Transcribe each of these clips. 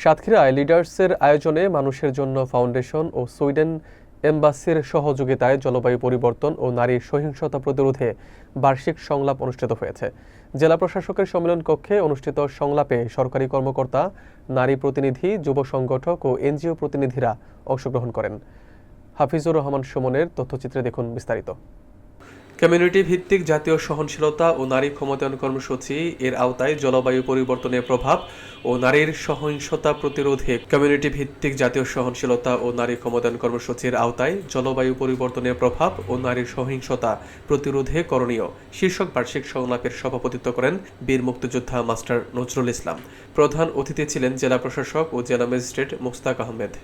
সাতক্ষীরায় লিডার্সের আয়োজনে মানুষের জন্য ফাউন্ডেশন ও সুইডেন এম্বাসির সহযোগিতায় জলবায়ু পরিবর্তন ও নারীর সহিংসতা প্রতিরোধে বার্ষিক সংলাপ অনুষ্ঠিত হয়েছে। জেলা প্রশাসকের সম্মেলন কক্ষে অনুষ্ঠিত সংলাপে সরকারি কর্মকর্তা, নারী প্রতিনিধি, যুব সংগঠক ও এনজিও প্রতিনিধিরা অংশগ্রহণ করেন। হাফিজুর রহমান সুমনের তথ্যচিত্রে দেখুন বিস্তারিত। কমিউনিটি ভিত্তিক জাতীয় সহনশীলতা ও নারী ক্ষমতায়ন কর্মসূচি এর আওতায় জলবায়ু পরিবর্তনের প্রভাব ও নারীর সহিংসতা প্রতিরোধে কমিউনিটি ভিত্তিক জাতীয় সহনশীলতা ও নারী ক্ষমতায়ন কর্মসূচির আওতায় জলবায়ু পরিবর্তনের প্রভাব ও নারীর সহিংসতা প্রতিরোধে করণীয় শীর্ষক বার্ষিক সংলাপের সভাপতিত্ব করেন বীর মুক্তিযোদ্ধা মাস্টার নজরুল ইসলাম। প্রধান অতিথি ছিলেন জেলা প্রশাসক ও জেলা ম্যাজিস্ট্রেট মুস্তাক আহমেদ।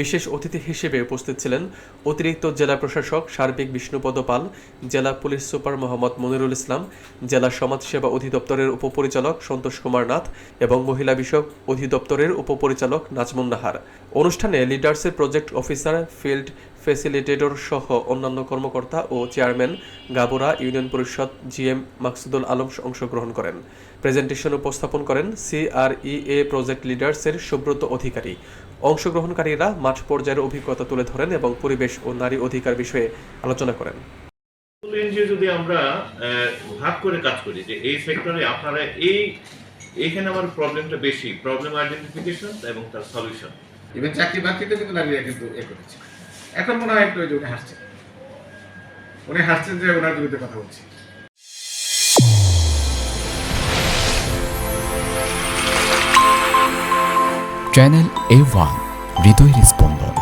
বিশেষ অতিথি হিসেবে উপস্থিত ছিলেন অতিরিক্ত জেলা প্রশাসক সার্বিক বিষ্ণুপদ পাল, জেলা পুলিশ সুপার মোহাম্মদ মনিরুল ইসলাম, জেলা সমাজসেবা অধিদপ্তরের উপপরিচালক সন্তোষ কুমার নাথ এবং মহিলা বিষয়ক অধিদপ্তরের উপপরিচালক নাজমুন নাহার। অনুষ্ঠানে লিডার্সের প্রজেক্ট অফিসার, ফিল্ড ফ্যাসিলিটেটর সহ অন্যান্য কর্মকর্তা ও চেয়ারম্যান গাবুরা ইউনিয়ন পরিষদ জিএম মাকসুদুল আলম অংশগ্রহণ করেন। প্রেজেন্টেশন উপস্থাপন করেন CREA প্রজেক্ট লিডার্সের সুব্রত অধিকারী। অংশগ্রহণকারীরা মাঠ পর্যায়ের অভিজ্ঞতা তুলে ধরেন এবং পরিবেশ ও নারী অধিকার বিষয়ে আলোচনা করেন। এনজিও যদি আমরা ভাগ করে কাজ করি যে এই সেক্টরে আপনারা এইখানে আমার প্রবলেমটা বেশি, প্রবলেম আইডেন্টিফিকেশন এবং তার সলিউশন। ইভেন চাকরি বাকরিতে কিন্তু নারীরা কিন্তু করেছে। এখন মনে হয় একটু উনি হাসছেন যে ওনার বিরুদ্ধে কথা বলছি। চ্যানেল A1 হৃদয়ের স্পন্দন।